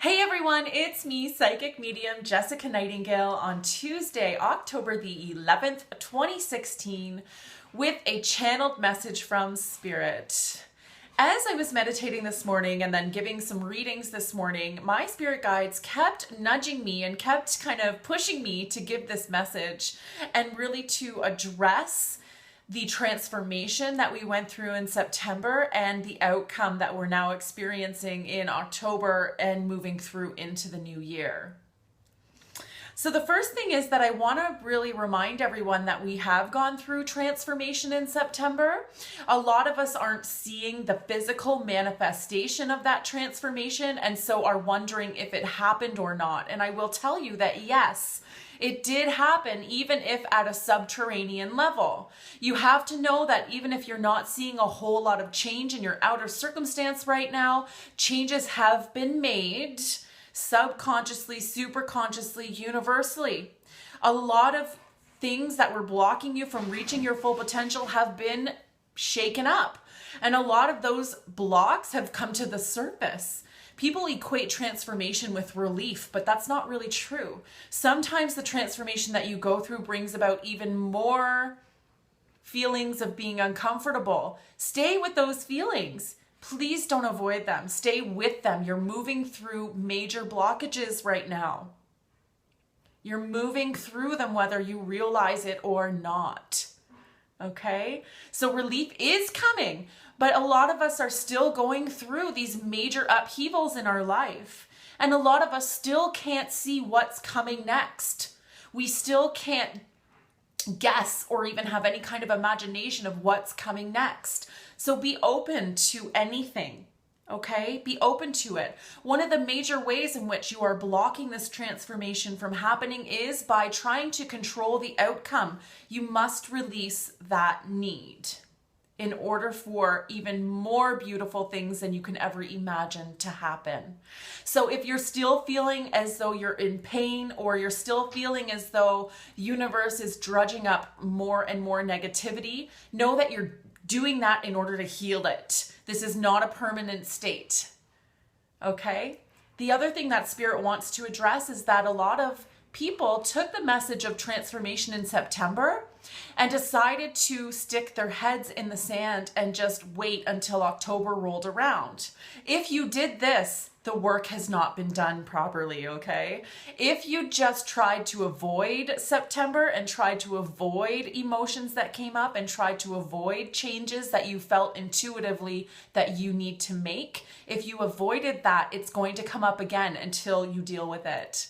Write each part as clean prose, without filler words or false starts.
Hey everyone, it's me, Psychic Medium Jessica Nightingale on Tuesday, October the 11th, 2016, with a channeled message from Spirit. As I was meditating this morning and then giving some readings this morning, my spirit guides kept nudging me and kept kind of pushing me to give this message and really to address the transformation that we went through in September and the outcome that we're now experiencing in October and moving through into the new year. So the first thing is that I want to really remind everyone that we have gone through transformation in September. A lot of us aren't seeing the physical manifestation of that transformation and so are wondering if it happened or not. And I will tell you that yes, it did happen, even if at a subterranean level. You have to know that even if you're not seeing a whole lot of change in your outer circumstance right now, changes have been made subconsciously, superconsciously, universally. A lot of things that were blocking you from reaching your full potential have been shaken up. And a lot of those blocks have come to the surface. People equate transformation with relief, but that's not really true. Sometimes the transformation that you go through brings about even more feelings of being uncomfortable. Stay with those feelings. Please don't avoid them. Stay with them. You're moving through major blockages right now. You're moving through them whether you realize it or not. Okay? So relief is coming. But a lot of us are still going through these major upheavals in our life. And a lot of us still can't see what's coming next. We still can't guess or even have any kind of imagination of what's coming next. So be open to anything, okay? Be open to it. One of the major ways in which you are blocking this transformation from happening is by trying to control the outcome. You must release that need in order for even more beautiful things than you can ever imagine to happen. So if you're still feeling as though you're in pain, or you're still feeling as though the universe is drudging up more and more negativity, know that you're doing that in order to heal it. This is not a permanent state, okay? The other thing that Spirit wants to address is that a lot of people took the message of transformation in September and decided to stick their heads in the sand and just wait until October rolled around. If you did this, the work has not been done properly, okay? If you just tried to avoid September and tried to avoid emotions that came up and tried to avoid changes that you felt intuitively that you need to make, if you avoided that, it's going to come up again until you deal with it.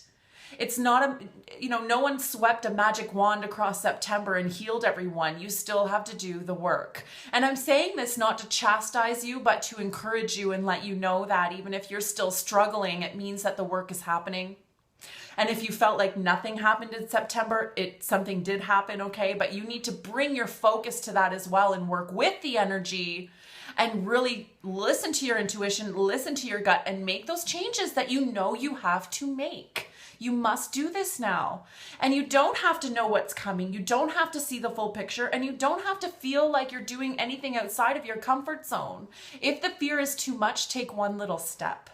It's not no one swept a magic wand across September and healed everyone. You still have to do the work. And I'm saying this not to chastise you, but to encourage you and let you know that even if you're still struggling, it means that the work is happening. And if you felt like nothing happened in September, something did happen, okay? But you need to bring your focus to that as well and work with the energy and really listen to your intuition, listen to your gut, and make those changes that you know you have to make. You must do this now. And you don't have to know what's coming. You don't have to see the full picture, and you don't have to feel like you're doing anything outside of your comfort zone. If the fear is too much, take one little step.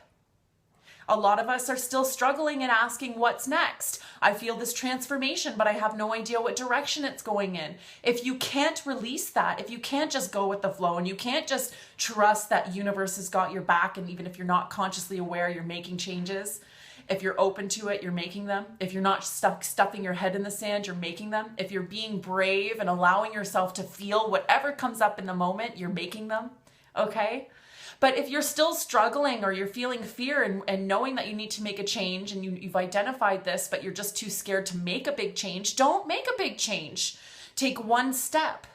A lot of us are still struggling and asking, what's next? I feel this transformation, but I have no idea what direction it's going in. If you can't release that, if you can't just go with the flow and you can't just trust that universe has got your back, and even if you're not consciously aware, you're making changes. If you're open to it, you're making them. If you're not stuffing your head in the sand, you're making them. If you're being brave and allowing yourself to feel whatever comes up in the moment, you're making them, okay? But if you're still struggling or you're feeling fear and knowing that you need to make a change and you've identified this, but you're just too scared to make a big change, don't make a big change. Take one step.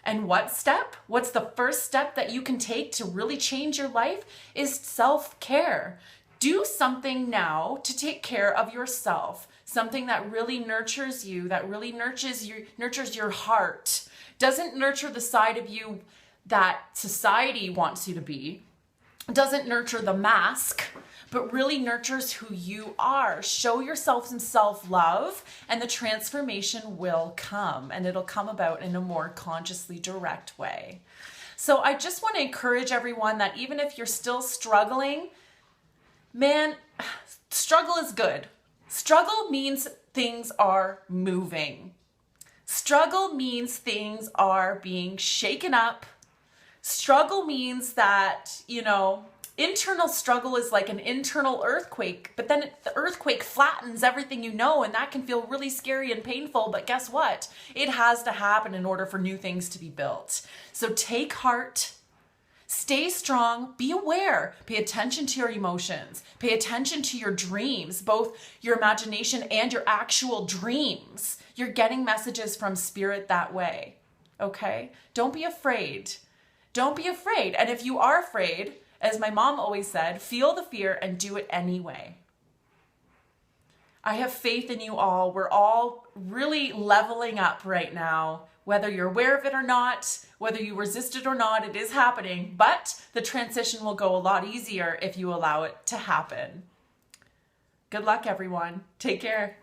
And what step? What's the first step that you can take to really change your life is self-care. Do something now to take care of yourself. Something that really nurtures you, that really nurtures your heart. Doesn't nurture the side of you that society wants you to be. Doesn't nurture the mask, but really nurtures who you are. Show yourself some self-love and the transformation will come, and it'll come about in a more consciously direct way. So I just want to encourage everyone that even if you're still struggling, man, struggle is good. Struggle means things are moving. Struggle means things are being shaken up. Struggle means that, internal struggle is like an internal earthquake, but then the earthquake flattens everything you know, and that can feel really scary and painful, but guess what? It has to happen in order for new things to be built. So take heart, stay strong, be aware, pay attention to your emotions, pay attention to your dreams, both your imagination and your actual dreams. You're getting messages from spirit that way, okay? Don't be afraid. Don't be afraid. And if you are afraid, as my mom always said, feel the fear and do it anyway. I have faith in you all. We're all really leveling up right now. Whether you're aware of it or not, whether you resist it or not, it is happening. But the transition will go a lot easier if you allow it to happen. Good luck, everyone. Take care.